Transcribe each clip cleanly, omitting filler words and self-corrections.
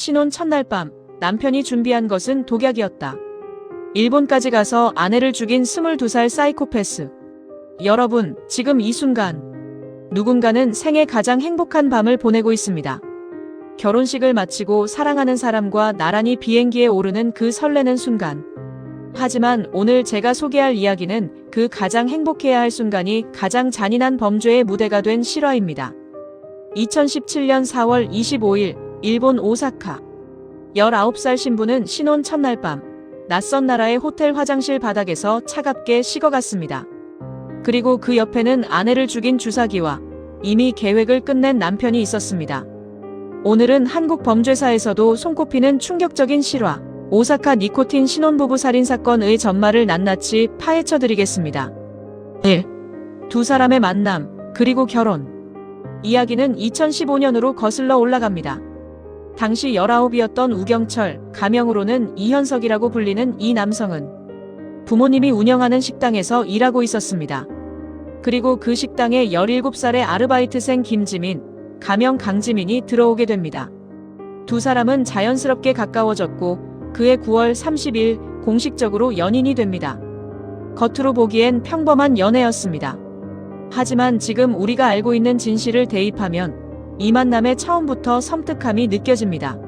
신혼 첫날 밤, 남편이 준비한 것은 독약이었다. 일본까지 가서 아내를 죽인 22살 사이코패스. 여러분, 지금 이 순간 누군가는 생애 가장 행복한 밤을 보내고 있습니다. 결혼식을 마치고 사랑하는 사람과 나란히 비행기에 오르는 그 설레는 순간. 하지만 오늘 제가 소개할 이야기는 그 가장 행복해야 할 순간이 가장 잔인한 범죄의 무대가 된 실화입니다. 2017년 4월 25일, 일본 오사카. 19살 신부는 신혼 첫날 밤, 낯선 나라의 호텔 화장실 바닥에서 차갑게 식어갔습니다. 그리고 그 옆에는 아내를 죽인 주사기와 이미 계획을 끝낸 남편이 있었습니다. 오늘은 한국 범죄사에서도 손꼽히는 충격적인 실화, 오사카 니코틴 신혼부부 살인사건의 전말을 낱낱이 파헤쳐드리겠습니다. 1. 두 사람의 만남, 그리고 결혼. 이야기는 2015년으로 거슬러 올라갑니다. 당시 19이었던 우경철, 가명으로는 이현석이라고 불리는 이 남성은 부모님이 운영하는 식당에서 일하고 있었습니다. 그리고 그 식당에 17살의 아르바이트생 김지민, 가명 강지민이 들어오게 됩니다. 두 사람은 자연스럽게 가까워졌고 그해 9월 30일 공식적으로 연인이 됩니다. 겉으로 보기엔 평범한 연애였습니다. 하지만 지금 우리가 알고 있는 진실을 대입하면 이 만남의 처음부터 섬뜩함이 느껴집니다.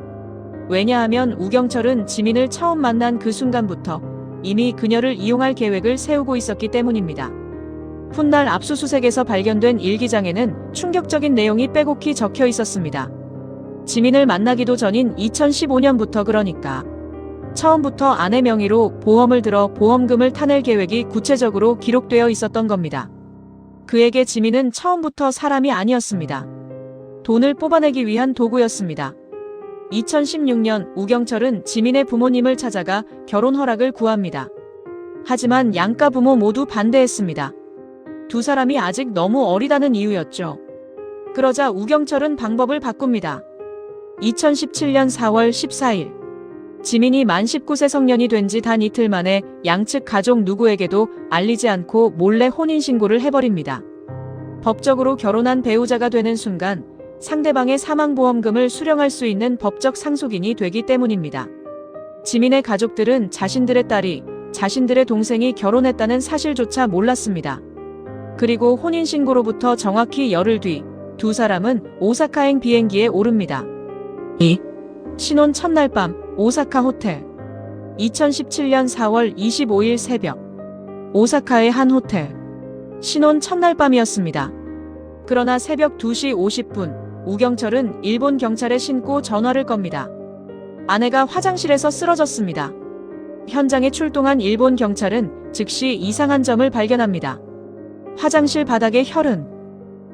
왜냐하면 우경철은 지민을 처음 만난 그 순간부터 이미 그녀를 이용할 계획을 세우고 있었기 때문입니다. 훗날 압수수색에서 발견된 일기장에는 충격적인 내용이 빼곡히 적혀 있었습니다. 지민을 만나기도 전인 2015년부터, 그러니까 처음부터 아내 명의로 보험을 들어 보험금을 타낼 계획이 구체적으로 기록되어 있었던 겁니다. 그에게 지민은 처음부터 사람이 아니었습니다. 돈을 뽑아내기 위한 도구였습니다. 2016년 우경철은 지민의 부모님을 찾아가 결혼 허락을 구합니다. 하지만 양가 부모 모두 반대했습니다. 두 사람이 아직 너무 어리다는 이유였죠. 그러자 우경철은 방법을 바꿉니다. 2017년 4월 14일 지민이 만 19세 성년이 된 지 단 이틀 만에 양측 가족 누구에게도 알리지 않고 몰래 혼인신고를 해버립니다. 법적으로 결혼한 배우자가 되는 순간 상대방의 사망보험금을 수령할 수 있는 법적 상속인이 되기 때문입니다. 지민의 가족들은 자신들의 딸이 자신들의 동생이 결혼했다는 사실조차 몰랐습니다. 그리고 혼인신고로부터 정확히 열흘 뒤 두 사람은 오사카행 비행기에 오릅니다. 2. 신혼 첫날 밤, 오사카 호텔. 2017년 4월 25일 새벽, 오사카의 한 호텔. 신혼 첫날 밤이었습니다. 그러나 새벽 2시 50분, 우경철은 일본 경찰에 신고 전화를 겁니다. 아내가 화장실에서 쓰러졌습니다. 현장에 출동한 일본 경찰은 즉시 이상한 점을 발견합니다. 화장실 바닥에 혈흔,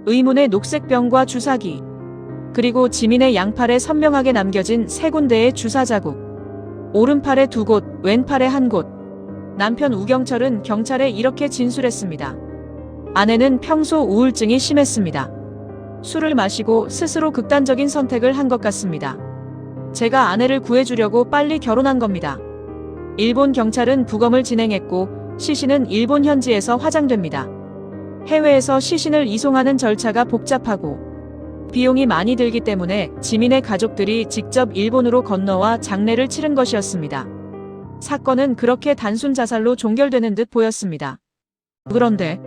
의문의 녹색 병과 주사기, 그리고 지민의 양팔에 선명하게 남겨진 3군데의 주사 자국. 오른팔에 2곳, 왼팔에 1곳. 남편 우경철은 경찰에 이렇게 진술했습니다. 아내는 평소 우울증이 심했습니다. 술을 마시고 스스로 극단적인 선택을 한 것 같습니다. 제가 아내를 구해주려고 빨리 결혼한 겁니다. 일본 경찰은 부검을 진행했고 시신은 일본 현지에서 화장됩니다. 해외에서 시신을 이송하는 절차가 복잡하고 비용이 많이 들기 때문에 지민의 가족들이 직접 일본으로 건너와 장례를 치른 것이었습니다. 사건은 그렇게 단순 자살로 종결되는 듯 보였습니다. 그런데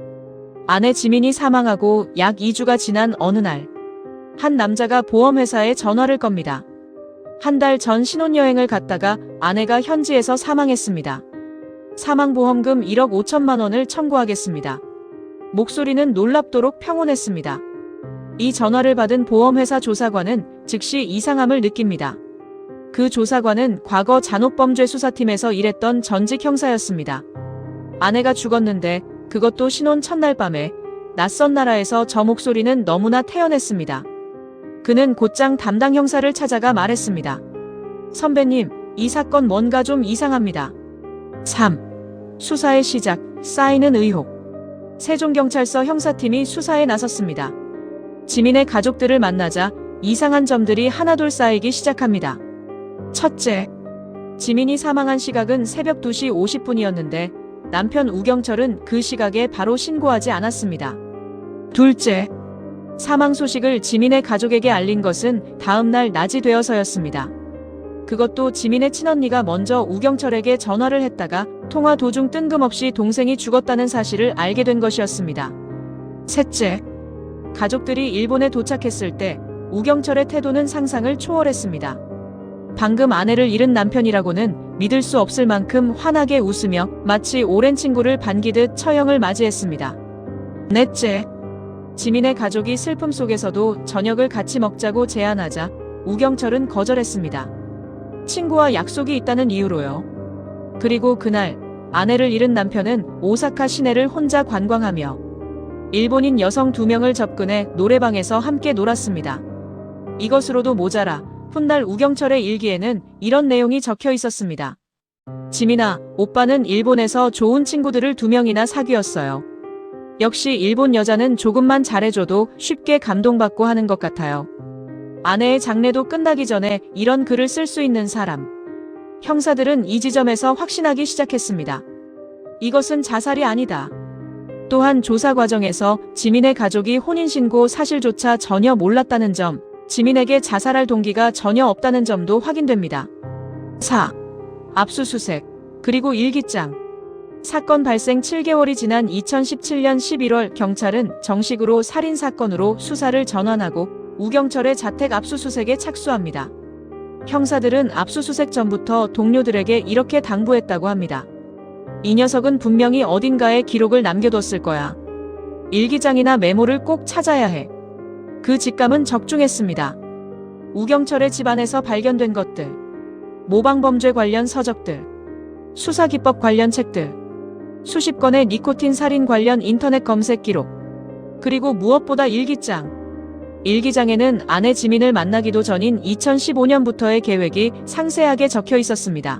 아내 지민이 사망하고 약 2주가 지난 어느 날, 한 남자가 보험회사에 전화를 겁니다. 한 달 전 신혼여행을 갔다가 아내가 현지에서 사망했습니다. 사망보험금 1억 5천만 원을 청구하겠습니다. 목소리는 놀랍도록 평온했습니다. 이 전화를 받은 보험회사 조사관은 즉시 이상함을 느낍니다. 그 조사관은 과거 잔혹범죄 수사팀에서 일했던 전직 형사였습니다. 아내가 죽었는데 그것도 신혼 첫날 밤에 낯선 나라에서 저 목소리는 너무나 태연했습니다. 그는 곧장 담당 형사를 찾아가 말했습니다. 선배님, 이 사건 뭔가 좀 이상합니다. 3. 수사의 시작, 쌓이는 의혹. 세종경찰서 형사팀이 수사에 나섰습니다. 지민의 가족들을 만나자 이상한 점들이 하나둘 쌓이기 시작합니다. 첫째, 지민이 사망한 시각은 새벽 2시 50분이었는데 남편 우경철은 그 시각에 바로 신고하지 않았습니다. 둘째, 사망 소식을 지민의 가족에게 알린 것은 다음날 낮이 되어서였습니다. 그것도 지민의 친언니가 먼저 우경철에게 전화를 했다가 통화 도중 뜬금없이 동생이 죽었다는 사실을 알게 된 것이었습니다. 셋째, 가족들이 일본에 도착했을 때 우경철의 태도는 상상을 초월했습니다. 방금 아내를 잃은 남편이라고는 믿을 수 없을 만큼 환하게 웃으며 마치 오랜 친구를 반기듯 처형을 맞이했습니다. 넷째, 지민의 가족이 슬픔 속에서도 저녁을 같이 먹자고 제안하자 우경철은 거절했습니다. 친구와 약속이 있다는 이유로요. 그리고 그날 아내를 잃은 남편은 오사카 시내를 혼자 관광하며 일본인 여성 2명을 접근해 노래방에서 함께 놀았습니다. 이것으로도 모자라 훗날 우경철의 일기에는 이런 내용이 적혀 있었습니다. 지민아, 오빠는 일본에서 좋은 친구들을 2명이나 사귀었어요. 역시 일본 여자는 조금만 잘해줘도 쉽게 감동받고 하는 것 같아요. 아내의 장례도 끝나기 전에 이런 글을 쓸 수 있는 사람. 형사들은 이 지점에서 확신하기 시작했습니다. 이것은 자살이 아니다. 또한 조사 과정에서 지민의 가족이 혼인신고 사실조차 전혀 몰랐다는 점, 지민에게 자살할 동기가 전혀 없다는 점도 확인됩니다. 4. 압수수색, 그리고 일기장. 사건 발생 7개월이 지난 2017년 11월 경찰은 정식으로 살인사건으로 수사를 전환하고 우경철의 자택 압수수색에 착수합니다. 형사들은 압수수색 전부터 동료들에게 이렇게 당부했다고 합니다. 이 녀석은 분명히 어딘가에 기록을 남겨뒀을 거야. 일기장이나 메모를 꼭 찾아야 해. 그 직감은 적중했습니다. 우경철의 집안에서 발견된 것들, 모방범죄 관련 서적들, 수사기법 관련 책들, 수십 건의 니코틴 살인 관련 인터넷 검색 기록, 그리고 무엇보다 일기장. 일기장에는 아내 지민을 만나기도 전인 2015년부터의 계획이 상세하게 적혀 있었습니다.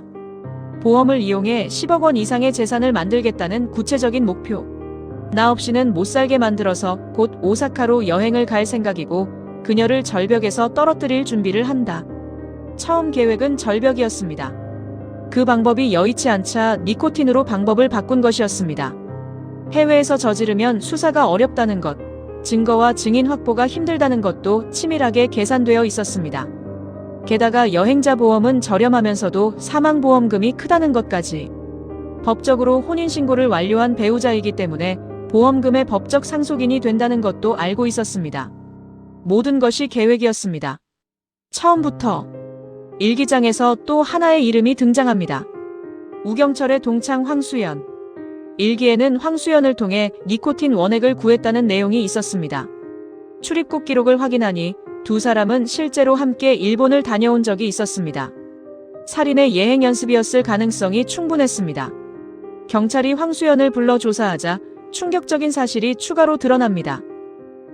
보험을 이용해 10억 원 이상의 재산을 만들겠다는 구체적인 목표. 나 없이는 못 살게 만들어서 곧 오사카로 여행을 갈 생각이고 그녀를 절벽에서 떨어뜨릴 준비를 한다. 처음 계획은 절벽이었습니다. 그 방법이 여의치 않자 니코틴으로 방법을 바꾼 것이었습니다. 해외에서 저지르면 수사가 어렵다는 것, 증거와 증인 확보가 힘들다는 것도 치밀하게 계산되어 있었습니다. 게다가 여행자 보험은 저렴하면서도 사망보험금이 크다는 것까지. 법적으로 혼인신고를 완료한 배우자이기 때문에 보험금의 법적 상속인이 된다는 것도 알고 있었습니다. 모든 것이 계획이었습니다. 처음부터. 일기장에서 또 하나의 이름이 등장합니다. 우경철의 동창 황수연. 일기에는 황수연을 통해 니코틴 원액을 구했다는 내용이 있었습니다. 출입국 기록을 확인하니 두 사람은 실제로 함께 일본을 다녀온 적이 있었습니다. 살인의 예행 연습이었을 가능성이 충분했습니다. 경찰이 황수연을 불러 조사하자 충격적인 사실이 추가로 드러납니다.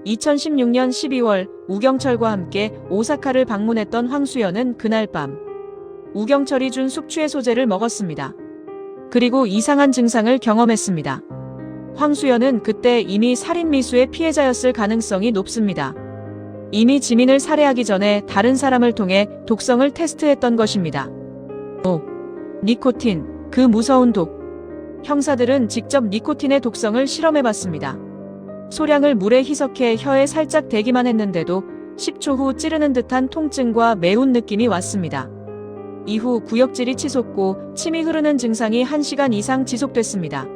2016년 12월 우경철과 함께 오사카를 방문했던 황수연은 그날 밤 우경철이 준 숙취해소제를 먹었습니다. 그리고 이상한 증상을 경험했습니다. 황수연은 그때 이미 살인 미수의 피해자였을 가능성이 높습니다. 이미 지민을 살해하기 전에 다른 사람을 통해 독성을 테스트했던 것입니다. 5. 니코틴, 그 무서운 독. 형사들은 직접 니코틴의 독성을 실험해봤습니다. 소량을 물에 희석해 혀에 살짝 대기만 했는데도 10초 후 찌르는 듯한 통증과 매운 느낌이 왔습니다. 이후 구역질이 치솟고 침이 흐르는 증상이 1시간 이상 지속됐습니다.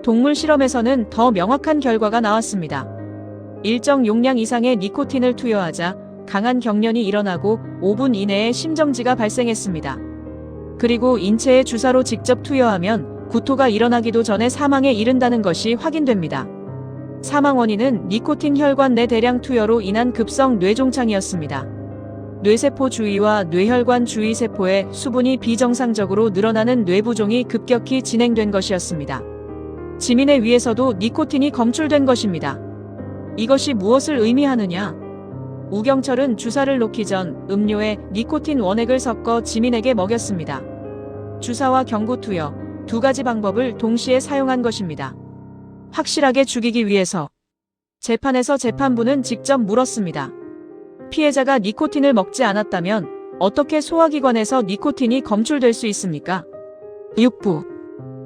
동물 실험에서는 더 명확한 결과가 나왔습니다. 일정 용량 이상의 니코틴을 투여하자 강한 경련이 일어나고 5분 이내에 심정지가 발생했습니다. 그리고 인체에 주사로 직접 투여하면 구토가 일어나기도 전에 사망에 이른다는 것이 확인됩니다. 사망 원인은 니코틴 혈관 내 대량 투여로 인한 급성 뇌종창이었습니다. 뇌세포 주위와 뇌혈관 주위 세포의 수분이 비정상적으로 늘어나는 뇌부종이 급격히 진행된 것이었습니다. 지민의 위에서도 니코틴이 검출된 것입니다. 이것이 무엇을 의미하느냐? 우경철은 주사를 놓기 전 음료에 니코틴 원액을 섞어 지민에게 먹였습니다. 주사와 경구 투여, 두 가지 방법을 동시에 사용한 것입니다. 확실하게 죽이기 위해서. 재판에서 재판부는 직접 물었습니다. 피해자가 니코틴을 먹지 않았다면 어떻게 소화기관에서 니코틴이 검출될 수 있습니까? 6부.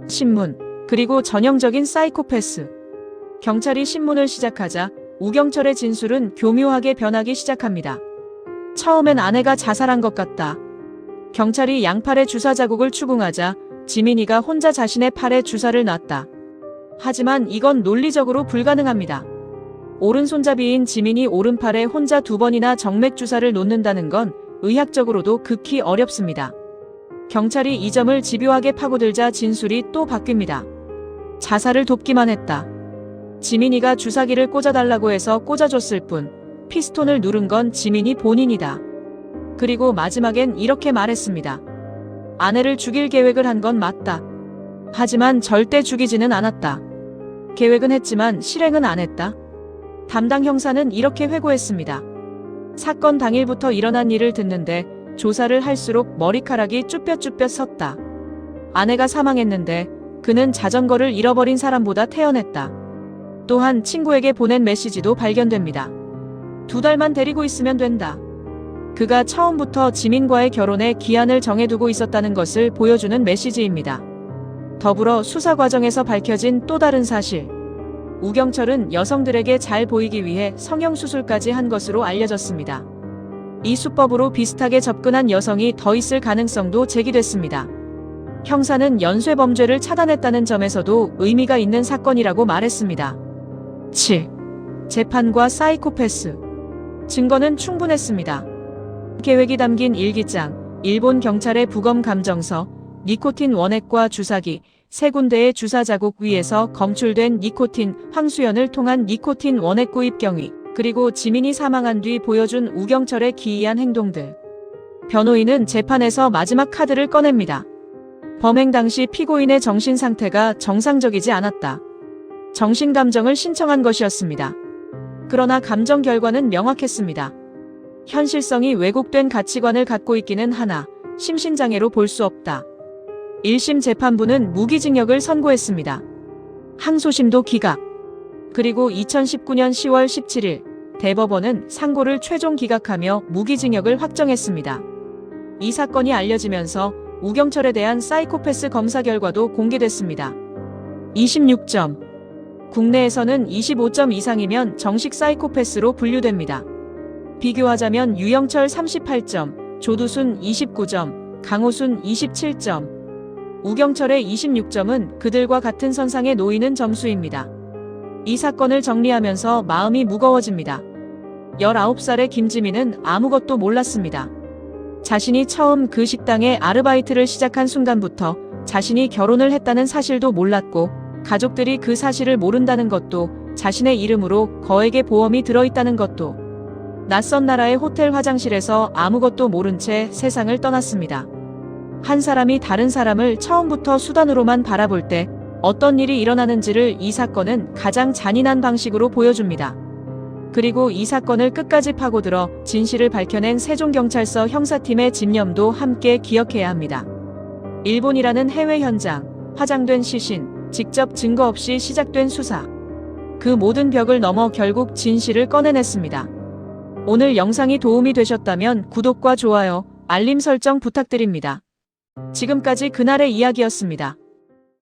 신문, 그리고 전형적인 사이코패스. 경찰이 신문을 시작하자 우경철의 진술은 교묘하게 변하기 시작합니다. 처음엔 아내가 자살한 것 같다. 경찰이 양팔에 주사 자국을 추궁하자 지민이가 혼자 자신의 팔에 주사를 놨다. 하지만 이건 논리적으로 불가능합니다. 오른손잡이인 지민이 오른팔에 혼자 2번이나 정맥 주사를 놓는다는 건 의학적으로도 극히 어렵습니다. 경찰이 이 점을 집요하게 파고들자 진술이 또 바뀝니다. 자살을 돕기만 했다. 지민이가 주사기를 꽂아달라고 해서 꽂아줬을 뿐 피스톤을 누른 건 지민이 본인이다. 그리고 마지막엔 이렇게 말했습니다. 아내를 죽일 계획을 한 건 맞다. 하지만 절대 죽이지는 않았다. 계획은 했지만 실행은 안 했다. 담당 형사는 이렇게 회고했습니다. 사건 당일부터 일어난 일을 듣는데 조사를 할수록 머리카락이 쭈뼛쭈뼛 섰다. 아내가 사망했는데 그는 자전거를 잃어버린 사람보다 태연했다. 또한 친구에게 보낸 메시지도 발견됩니다. 2달만 데리고 있으면 된다. 그가 처음부터 지민과의 결혼에 기한을 정해두고 있었다는 것을 보여주는 메시지입니다. 더불어 수사 과정에서 밝혀진 또 다른 사실. 우경철은 여성들에게 잘 보이기 위해 성형수술까지 한 것으로 알려졌습니다. 이 수법으로 비슷하게 접근한 여성이 더 있을 가능성도 제기됐습니다. 형사는 연쇄범죄를 차단했다는 점에서도 의미가 있는 사건이라고 말했습니다. 7. 재판과 사이코패스. 증거는 충분했습니다. 계획이 담긴 일기장, 일본 경찰의 부검 감정서, 니코틴 원액과 주사기, 3군데의 주사 자국 위에서 검출된 니코틴 황수연을 통한 니코틴 원액 구입 경위, 그리고 지민이 사망한 뒤 보여준 우경철의 기이한 행동들. 변호인은 재판에서 마지막 카드를 꺼냅니다. 범행 당시 피고인의 정신 상태가 정상적이지 않았다. 정신감정을 신청한 것이었습니다. 그러나 감정 결과는 명확했습니다. 현실성이 왜곡된 가치관을 갖고 있기는 하나 심신장애로 볼 수 없다. 1심 재판부는 무기징역을 선고했습니다. 항소심도 기각. 그리고 2019년 10월 17일 대법원은 상고를 최종 기각하며 무기징역을 확정했습니다. 이 사건이 알려지면서 우경철에 대한 사이코패스 검사 결과도 공개됐습니다. 26점. 국내에서는 25점 이상이면 정식 사이코패스로 분류됩니다. 비교하자면 유영철 38점, 조두순 29점, 강호순 27점, 우경철의 26점은 그들과 같은 선상에 놓이는 점수입니다. 이 사건을 정리하면서 마음이 무거워집니다. 19살의 김지민은 아무것도 몰랐습니다. 자신이 처음 그 식당에 아르바이트를 시작한 순간부터 자신이 결혼을 했다는 사실도 몰랐고 가족들이 그 사실을 모른다는 것도, 자신의 이름으로 거액의 보험이 들어있다는 것도, 낯선 나라의 호텔 화장실에서 아무것도 모른 채 세상을 떠났습니다. 한 사람이 다른 사람을 처음부터 수단으로만 바라볼 때 어떤 일이 일어나는지를 이 사건은 가장 잔인한 방식으로 보여줍니다. 그리고 이 사건을 끝까지 파고들어 진실을 밝혀낸 세종경찰서 형사팀의 집념도 함께 기억해야 합니다. 일본이라는 해외 현장, 화장된 시신, 직접 증거 없이 시작된 수사. 그 모든 벽을 넘어 결국 진실을 꺼내냈습니다. 오늘 영상이 도움이 되셨다면 구독과 좋아요, 알림 설정 부탁드립니다. 지금까지 그날의 이야기였습니다.